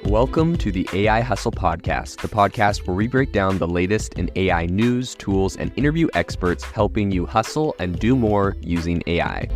Welcome to the AI Hustle Podcast, the podcast where we break down the latest in AI news, tools, and interview experts helping you hustle and do more using AI.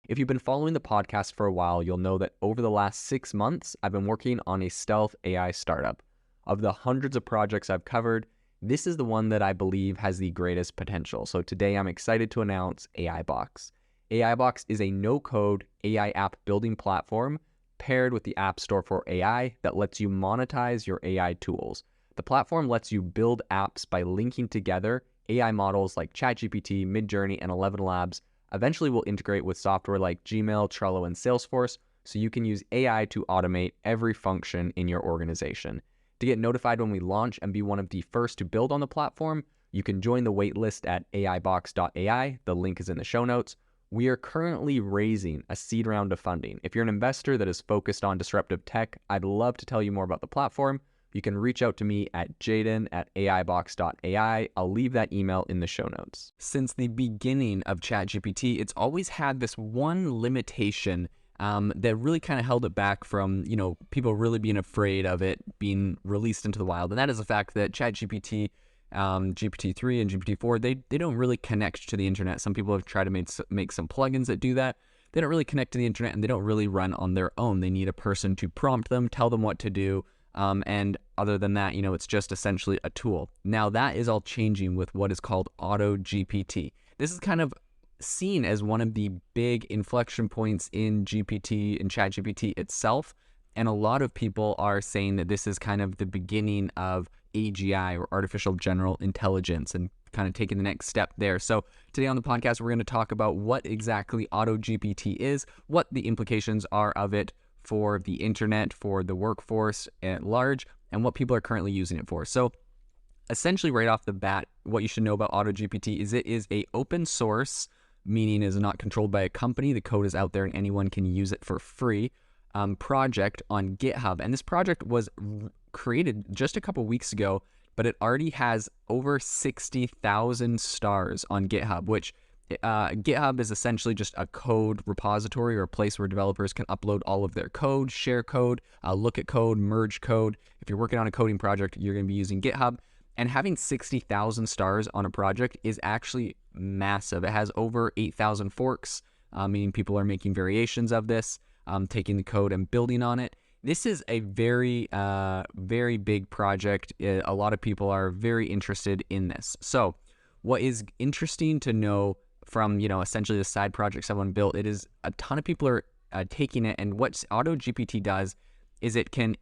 If you've been following the podcast for a while, you'll know that over the last 6 months, I've been working on a stealth AI startup. Of the hundreds of projects I've covered, this is the one that I believe has the greatest potential. So today I'm excited to announce AI Box. AI Box is a no-code AI app building platform paired with the App Store for AI that lets you monetize your AI tools. The platform lets you build apps by linking together AI models like ChatGPT, Midjourney, and 11 Labs. Eventually will integrate with software like Gmail, Trello, and Salesforce, so you can use AI to automate every function in your organization. To get notified when we launch and be one of the first to build on the platform, you can join the waitlist at aibox.ai. The link is in the show notes. We are currently raising a seed round of funding. If you're an investor that is focused on disruptive tech, I'd love to tell you more about the platform. You can reach out to me at jaden@aibox.ai. I'll leave that email in the show notes. Since the beginning of ChatGPT, it's always had this one limitation that really kind of held it back from, people really being afraid of it being released into the wild. And that is the fact that ChatGPT, GPT-3 and GPT-4, they don't really connect to the internet. Some people have tried to make some plugins that do that. They don't really connect to the internet, and they don't really run on their own. They need a person to prompt them, tell them what to do. And other than that, it's just essentially a tool. Now that is all changing with what is called AutoGPT. This is kind of seen as one of the big inflection points in GPT and ChatGPT itself. And a lot of people are saying that this is kind of the beginning of AGI, or artificial general intelligence, and kind of taking the next step there. So today on the podcast, we're going to talk about what exactly AutoGPT is, what the implications are of it for the internet, for the workforce at large, and what people are currently using it for. So essentially right off the bat, what you should know about AutoGPT is it is a open source, meaning it is not controlled by a company. The code is out there and anyone can use it for free. Project on GitHub. And this project was created just a couple weeks ago, but it already has over 60,000 stars on GitHub, which GitHub is essentially just a code repository, or a place where developers can upload all of their code, share code, look at code, merge code. If you're working on a coding project, you're going to be using GitHub. And having 60,000 stars on a project is actually massive. It has over 8,000 forks, meaning people are making variations of this, taking the code and building on it. This is a very, very big project. A lot of people are very interested in this. So what is interesting to know from, essentially the side project someone built, it is a ton of people are taking it. And what AutoGPT does is it can,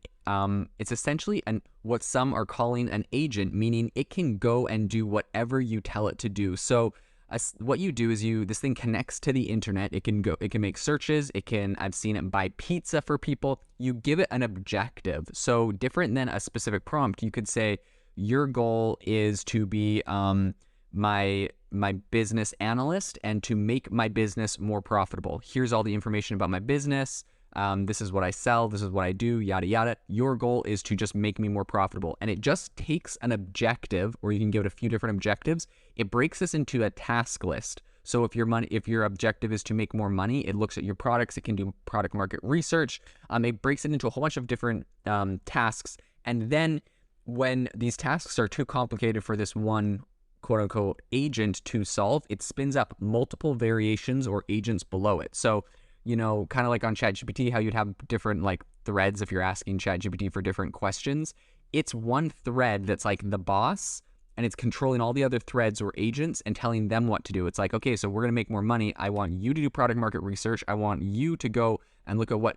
it's essentially what some are calling an agent, meaning it can go and do whatever you tell it to do. So what you do is this thing connects to the internet. It can make searches. I've seen it buy pizza for people. You give it an objective. So different than a specific prompt, you could say, your goal is to be my business analyst and to make my business more profitable. Here's all the information about my business. This is what I sell. This is what I do, yada, yada. Your goal is to just make me more profitable. And it just takes an objective, or you can give it a few different objectives. It breaks this into a task list. So if your objective is to make more money, it looks at your products. It can do product market research. It breaks it into a whole bunch of different tasks. And then when these tasks are too complicated for this one quote unquote agent to solve, it spins up multiple variations or agents below it. So kind of like on ChatGPT, how you'd have different threads if you're asking ChatGPT for different questions. It's one thread that's like the boss, and it's controlling all the other threads or agents and telling them what to do. It's like, okay, so we're going to make more money. I want you to do product market research. I want you to go and look at what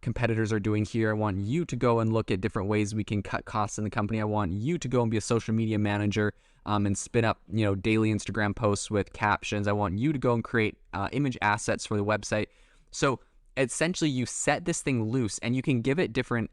competitors are doing here. I want you to go and look at different ways we can cut costs in the company. I want you to go and be a social media manager and spin up, daily Instagram posts with captions. I want you to go and create image assets for the website. So essentially you set this thing loose, and you can give it different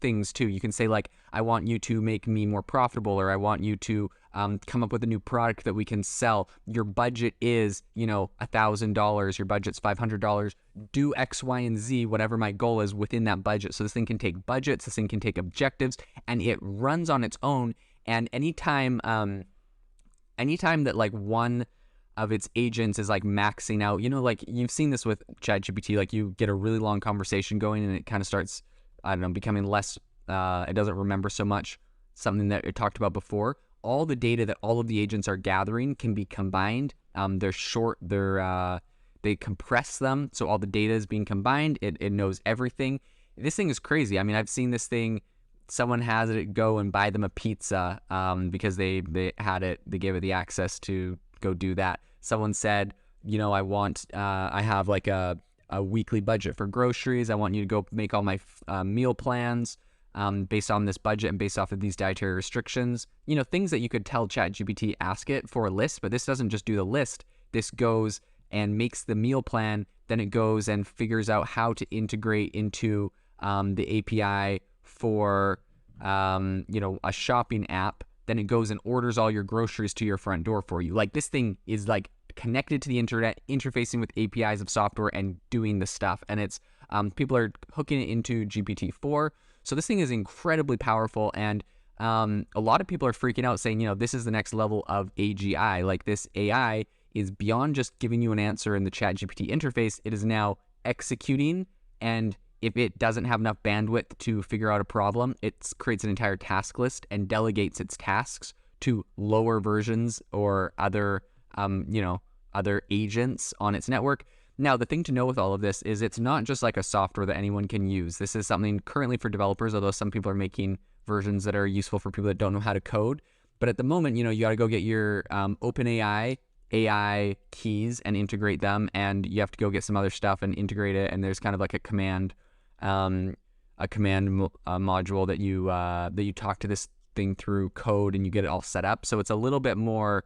things too. You can say I want you to make me more profitable, or I want you to come up with a new product that we can sell. Your budget is, $1,000. Your budget's $500. Do X, Y, and Z, whatever my goal is within that budget. So this thing can take budgets, this thing can take objectives, and it runs on its own. And anytime that one of its agents is like maxing out. You know, like you've seen this with ChatGPT, like you get a really long conversation going and it kind of starts, I don't know, becoming less, it doesn't remember so much something that it talked about before. All the data that all of the agents are gathering can be combined. They're short, they compress them. So all the data is being combined. It knows everything. This thing is crazy. I mean, I've seen this thing, someone has it go and buy them a pizza because they had it, they gave it the access to go do that. Someone said, you know, I have like a weekly budget for groceries. I want you to go make all my meal plans based on this budget and based off of these dietary restrictions. You know, things that you could tell ChatGPT, ask it for a list, but this doesn't just do the list. This goes and makes the meal plan. Then it goes and figures out how to integrate into the API for, you know, a shopping app. Then it goes and orders all your groceries to your front door for you. Like this thing is like connected to the internet, interfacing with APIs of software and doing the stuff. And it's, people are hooking it into GPT-4. So this thing is incredibly powerful. And a lot of people are freaking out saying, you know, this is the next level of AGI. Like this AI is beyond just giving you an answer in the ChatGPT interface. It is now executing, and if it doesn't have enough bandwidth to figure out a problem, it creates an entire task list and delegates its tasks to lower versions or other, you know, other agents on its network. Now, the thing to know with all of this is it's not just like a software that anyone can use. This is something currently for developers, although some people are making versions that are useful for people that don't know how to code. But at the moment, you know, you got to go get your OpenAI AI keys and integrate them, and you have to go get some other stuff and integrate it. And there's kind of like a command module that you talk to this thing through code and you get it all set up. So it's a little bit more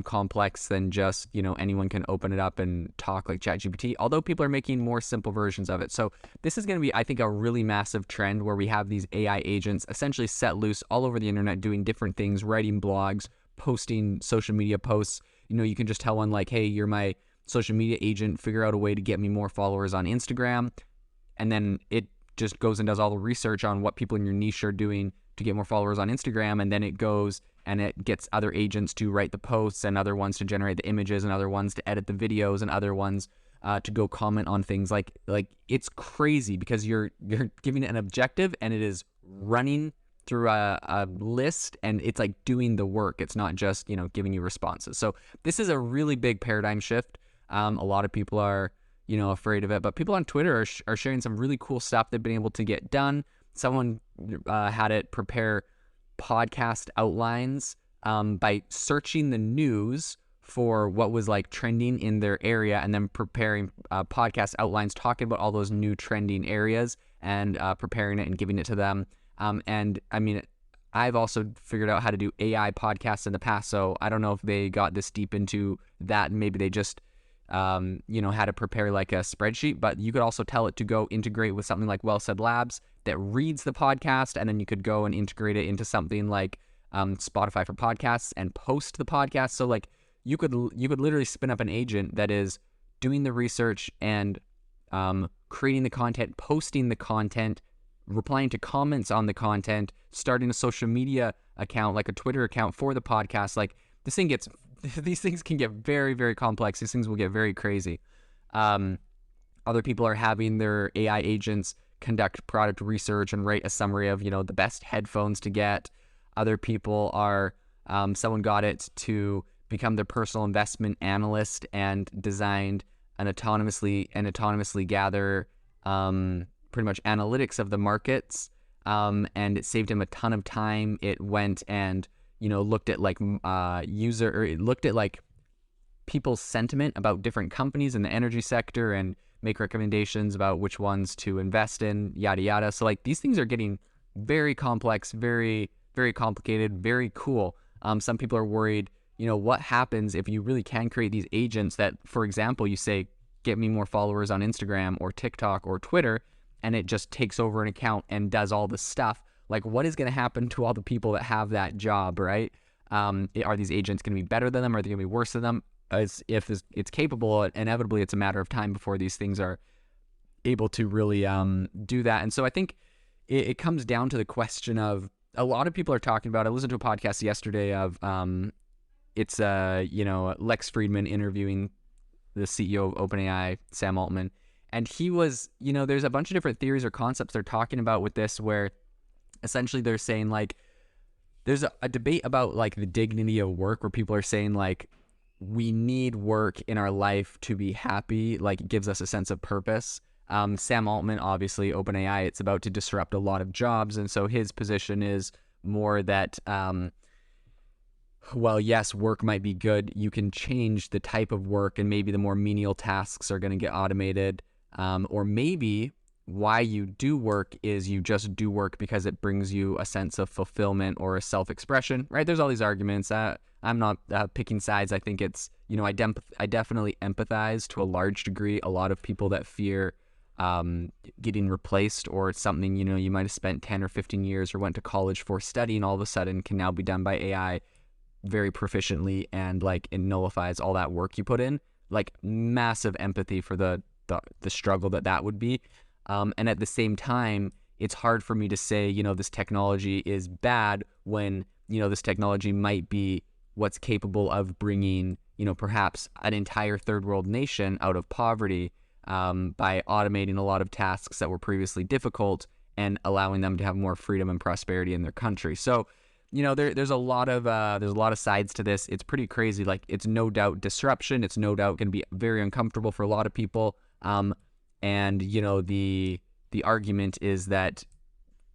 complex than just, you know, anyone can open it up and talk like ChatGPT, although people are making more simple versions of it. So this is going to be, I think, a really massive trend where we have these AI agents essentially set loose all over the internet doing different things, writing blogs, posting social media posts. You know, you can just tell one like, hey, you're my social media agent, figure out a way to get me more followers on Instagram. And then it just goes and does all the research on what people in your niche are doing to get more followers on Instagram. And then it goes and it gets other agents to write the posts and other ones to generate the images and other ones to edit the videos and other ones to go comment on things. Like it's crazy because you're giving it an objective and it is running through a list and it's like doing the work. It's not just, you know, giving you responses. So this is a really big paradigm shift. A lot of people are, you know, afraid of it, but people on Twitter are sharing some really cool stuff they've been able to get done. Someone had it prepare podcast outlines by searching the news for what was like trending in their area and then preparing podcast outlines talking about all those new trending areas and preparing it and giving it to them. And I mean, I've also figured out how to do AI podcasts in the past, so I don't know if they got this deep into that. Maybe they just, you know, had to prepare like a spreadsheet, but you could also tell it to go integrate with something like Well Said Labs that reads the podcast, and then you could go and integrate it into something like Spotify for podcasts and post the podcast. So like you could literally spin up an agent that is doing the research and creating the content, posting the content, replying to comments on the content, starting a social media account like a Twitter account for the podcast. Like this thing gets, these things can get very, very complex. These things will get very crazy. Other people are having their AI agents conduct product research and write a summary of, you know, the best headphones to get. Other people are, someone got it to become their personal investment analyst and designed an autonomously gather pretty much analytics of the markets, and it saved him a ton of time. It went and, you know, looked at like it looked at like people's sentiment about different companies in the energy sector and make recommendations about which ones to invest in, yada yada. So like these things are getting very complex, very, very complicated, very cool. Some people are worried, you know, what happens if you really can create these agents that, for example, you say, get me more followers on Instagram or TikTok or Twitter, and it just takes over an account and does all the stuff. Like, what is going to happen to all the people that have that job, right? Are these agents going to be better than them? Are they going to be worse than them? If it's capable, inevitably it's a matter of time before these things are able to really do that. And so I think it comes down to the question of, a lot of people are talking about, I listened to a podcast yesterday of it's Lex Friedman interviewing the CEO of OpenAI, Sam Altman. And he was, there's a bunch of different theories or concepts they're talking about with this, where essentially they're saying like, there's a debate about like the dignity of work, where people are saying like, we need work in our life to be happy, like it gives us a sense of purpose. Sam Altman, obviously, OpenAI, it's about to disrupt a lot of jobs. And so his position is more that, well, yes, work might be good. You can change the type of work, and maybe the more menial tasks are going to get automated. Or maybe why you do work is you just do work because it brings you a sense of fulfillment or a self-expression, right? There's all these arguments. I'm not picking sides. I think it's, I definitely empathize to a large degree. A lot of people that fear getting replaced, or it's something, you might have spent 10 or 15 years or went to college for studying, all of a sudden can now be done by AI very proficiently, and like it nullifies all that work you put in. Like massive empathy for the struggle that would be. And at the same time, it's hard for me to say, this technology is bad when, this technology might be what's capable of bringing, perhaps an entire third world nation out of poverty by automating a lot of tasks that were previously difficult and allowing them to have more freedom and prosperity in their country. So, there's a lot of sides to this. It's pretty crazy. Like, it's no doubt disruption. It's no doubt going to be very uncomfortable for a lot of people. And the argument is that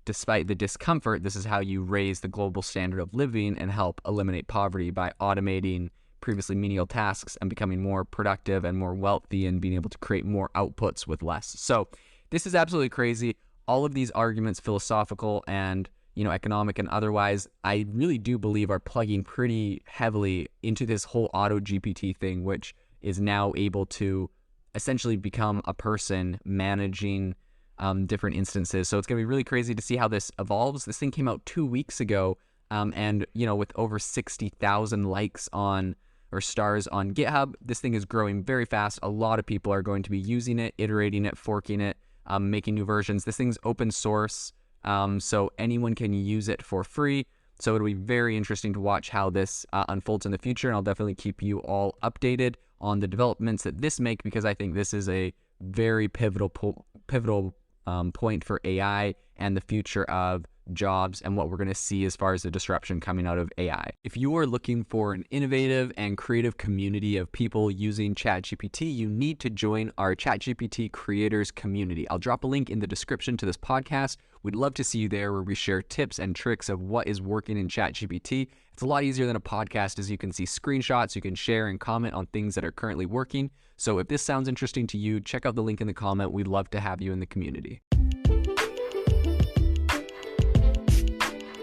despite the discomfort, this is how you raise the global standard of living and help eliminate poverty, by automating previously menial tasks and becoming more productive and more wealthy and being able to create more outputs with less. So this is absolutely crazy. All of these arguments, philosophical and economic and otherwise, I really do believe are plugging pretty heavily into this whole AutoGPT thing, which is now able to essentially become a person managing different instances. So it's going to be really crazy to see how this evolves. This thing came out 2 weeks ago, and with over 60,000 likes or stars on GitHub, this thing is growing very fast. A lot of people are going to be using it, iterating it, forking it, making new versions. This thing's open source, so anyone can use it for free. So it'll be very interesting to watch how this unfolds in the future, and I'll definitely keep you all updated on the developments that this make, because I think this is a very pivotal point for AI and the future of jobs and what we're going to see as far as the disruption coming out of AI. If you are looking for an innovative and creative community of people using ChatGPT, you need to join our ChatGPT creators community. I'll drop a link in the description to this podcast. We'd love to see you there, where we share tips and tricks of what is working in ChatGPT. It's a lot easier than a podcast, as you can see screenshots, you can share and comment on things that are currently working. So if this sounds interesting to you, check out the link in the comment. We'd love to have you in the community.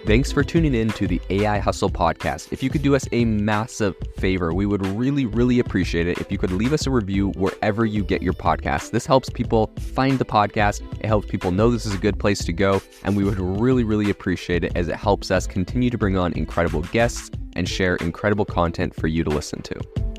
Thanks for tuning in to the AI Hustle podcast. If you could do us a massive favor, we would really, really appreciate it if you could leave us a review wherever you get your podcasts. This helps people find the podcast. It helps people know this is a good place to go. And we would really, really appreciate it, as it helps us continue to bring on incredible guests and share incredible content for you to listen to.